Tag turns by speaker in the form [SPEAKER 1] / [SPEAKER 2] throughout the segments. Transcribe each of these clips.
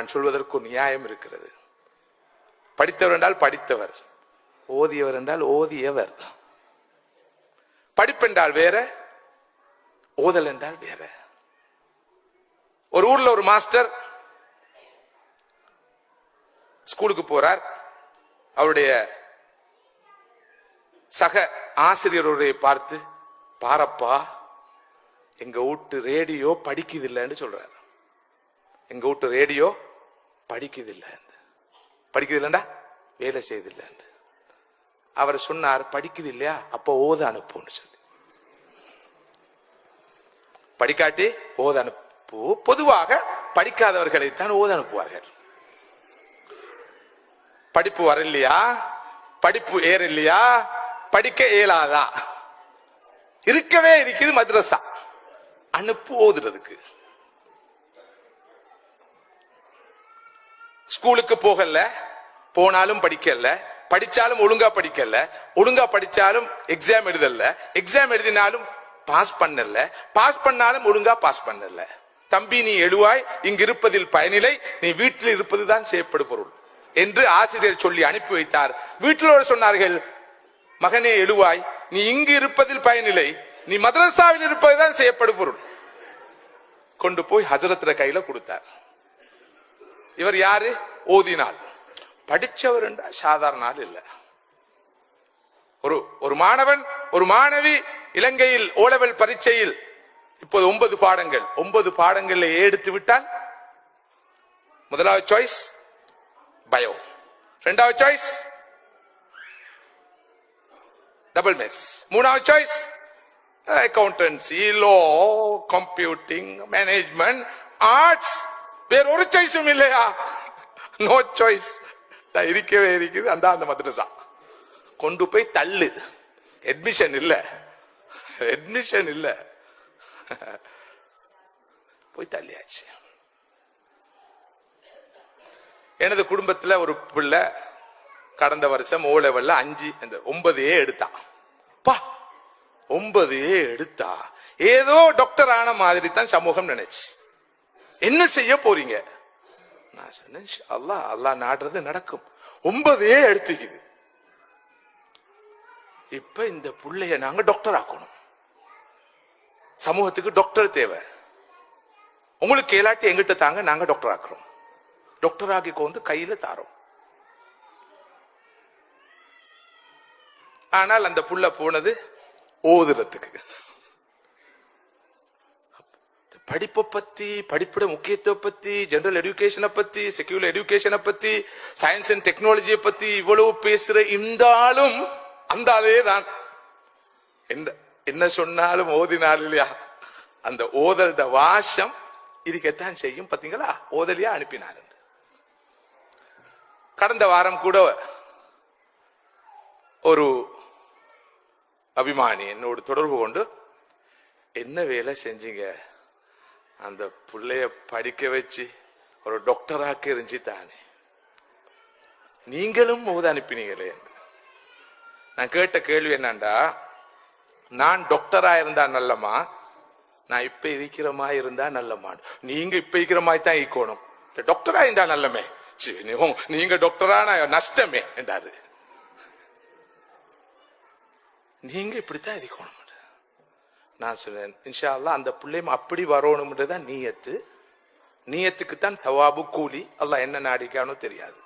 [SPEAKER 1] நான் சொல்வதற்கு நியாயம் இருக்கிறது. படித்தவர் என்றால் படித்தவர், ஓதியவர் என்றால் ஓதியவர். படிப்பென்றால் வேற, ஓதல் என்றால் வேற. ஒரு ஊர்ல ஒரு மாஸ்டர் ஸ்கூலுக்கு போறார். அவருடைய சக ஆசிரியருடைய பார்த்து, பாரப்பா எங்க வீட்டு ரேடியோ படிக்குது இல்லைன்னு சொல்றாரு. எங்க வீட்டு ரேடியோ படிக்குது இல்லை, படிக்குது இல்லைண்டா வேலை செய்தில்லை. அவர் சொன்னார், படிக்குது இல்லையா அப்ப ஓத அனுப்புன்னு சொல்லி. படிக்காட்டி ஓத அனுப்பு. பொதுவாக படிக்காதவர்களைத்தான் ஓத அனுப்புவார்கள். படிப்பு வரலையா, படிப்பு ஏற இல்லையா, படிக்க இயலாதா, இருக்கவே இருக்குது மദ്രസா, அனுப்பு ஓதுறதுக்கு. ஸ்கூலுக்கு போகல, போனாலும் படிக்கல, படிச்சாலும் ஒழுங்கா படிக்கல, ஒழுங்கா படிச்சாலும் எக்ஸாம் எழுதல, எக்ஸாம் எழுதினாலும் பாஸ் பண்ணல, பாஸ் பண்ணாலும் ஒழுங்கா பாஸ் பண்ணல. தம்பி நீ எழுவாய், இங்கு இருப்பதில் பயனில்லை, நீ வீட்டில் இருப்பதுதான் செய்யப்படு பொருள் என்று ஆசிரியர் சொல்லி அனுப்பி வைத்தார். வீட்டில் சொன்னார்கள், மகனே எழுவாய், நீ இங்கு இருப்பதில் பயனில்லை, நீ மதரசாவில் இருப்பதுதான் செய்யப்படு பொருள். கொண்டு போய் ஹஜரத்ர கையில கொடுத்தார். இவர் யாரு? ஓதினாள். படிச்சவர் என்றா சாதாரண ஆள் இல்ல. ஒரு மாணவன், ஒரு மாணவி இலங்கையில் ஓலெவல் பரீட்சையில் இப்போது 9 பாடங்கள், 9 பாடங்கள்ல எடுத்து விட்டால் முதலாவது சாய்ஸ் பயோ, இரண்டாவது சாய்ஸ் டபுள் மேத்ஸ், மூணாவது choice accountancy, law, computing, management, arts. வேற ஒரு சாய்ஸும் இல்லையா? No choice. இருக்கவே இருக்குது அந்த மദ്രസா. கொண்டு போய் தள்ளு, அட்மிஷன் இல்ல, அட்மிஷன் இல்ல, போய் தள்ளியாச்சு. எனது குடும்பத்துல ஒரு பிள்ளை கடந்த வருஷம் ஓ லெவல்ல 9 எடுத்தான். 9 எடுத்தா ஏதோ டாக்டர் ஆன மாதிரி தான் சமூகம் நினைச்சு. என்ன செய்ய போறீங்க? நான் சொன்னேன், அல்லாஹ் நாடுறது நடக்கும். 9 எடுத்துக்குது. இப்ப இந்த புள்ளைய நாங்க டாக்டர் ஆக்கணும். சமூகத்துக்கு டாக்டர் தேவை. உங்களுக்கு கேளாட்டி எங்கிட்ட தாங்க, நாங்க டாக்டர் ஆக்குறோம். டாக்டர் ஆக்கி கொண்டு கையில தாரோம். ஆனால் அந்த புள்ள போனது ஓதுறதுக்கு. படிப்பை பத்தி, படிப்போட முக்கியத்துவம் பத்தி, ஜெனரல் எஜுகேஷனை பத்தி, செக்யூலர் எஜுகேஷனை பத்தி, சயின்ஸ் அண்ட் டெக்னாலஜியை பத்தி இவ்வளவு பேசுற இந்த ஆளும் அந்த ஆளே தான். என்ன சொன்னாலும் ஓதினாள் இல்லையா? அந்த ஓதல்ட வாசம் இருக்கத்தான் செய்யும். பாத்தீங்களா, ஓதலியா அனுப்பினார். கடந்த வாரம் கூட ஒரு அபிமானி என்னோடு தொடர்பு கொண்டு, என்ன வேலை செஞ்சீங்க, அந்த பிள்ளைய படிக்க வச்சு ஒரு டாக்டராக்க இருந்துச்சு தானே, நீங்களும் ஓத அனுப்பினீங்களே. நான் கேட்ட கேள்வி என்னண்டா, நான் டாக்டரா இருந்தா நல்லமா, நான் இப்ப இருக்கிறமா இருந்தா நல்லமா? நீங்க இப்ப இருக்கிற மாதிரி தான் ஈக்கணும். டாக்டரா இருந்தா நல்லமே, நீங்க டாக்டரான நஷ்டமே என்றாரு. நீங்க இப்படித்தான் இருக்கணும். நான் சொன்னேன், இன்ஷா அல்லாஹ் அந்த பிள்ளையும் அப்படி வரணும்ன்றதான் நீயத்து. நீயத்துக்குத்தான் தவாபு, கூலி. அல்லாஹ் என்ன நாடிக்கானோ தெரியாது.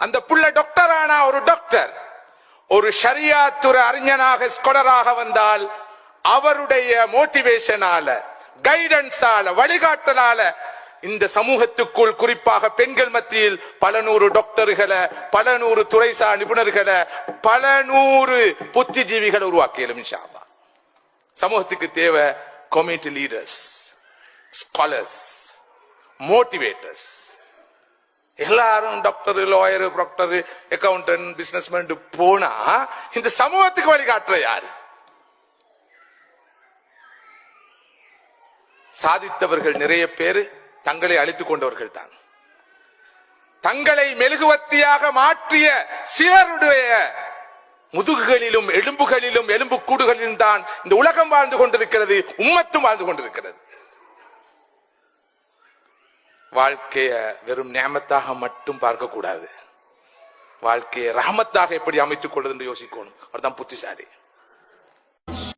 [SPEAKER 1] அந்த புள்ள டாக்டர் ஆனா, ஒரு டாக்டர், ஒரு ஷரியாத்துறை அறிஞனாக, ஸ்காலராக வந்தால் அவருடைய மோட்டிவேஷனால, கைடன்ஸால, வழிகாட்டலால இந்த சமூகத்துக்குள், குறிப்பாக பெண்கள் மத்தியில் பல நூறு டாக்டர்களை, பல நூறு துறைசார் நிபுணர்களை, பல நூறு புத்திஜீவிகளை உருவாக்கியலும் இன்ஷா அல்லாஹ். சமூகத்துக்கு தேவை கம்யூனிட்டி லீடர்ஸ், ஸ்காலர்ஸ், மோட்டிவேட்டர்ஸ். எல்லாரும் doctor, lawyer, proctor, accountant, businessman போனா இந்த சமூகத்துக்கு வழிகாட்டுற யாரு? சாதித்தவர்கள் நிறைய பேரு தங்களை அழித்துக் கொண்டவர்கள் தான். தங்களை மெழுகுவத்தியாக மாற்றிய சிலருடைய முதுகுகளிலும் எலும்புகளிலும் எலும்பு கூடுகளிலும் தான் இந்த உலகம் வாழ்ந்து கொண்டிருக்கிறது, உம்மத்தும் வாழ்ந்து கொண்டிருக்கிறது. வாழ்க்கைய வெறும் நியமத்தாக மட்டும் பார்க்க கூடாது, வாழ்க்கையை ரஹமத்தாக எப்படி அமைத்துக் கொள்வது என்று யோசிக்கணும். அவர்தான் புத்திசாலி.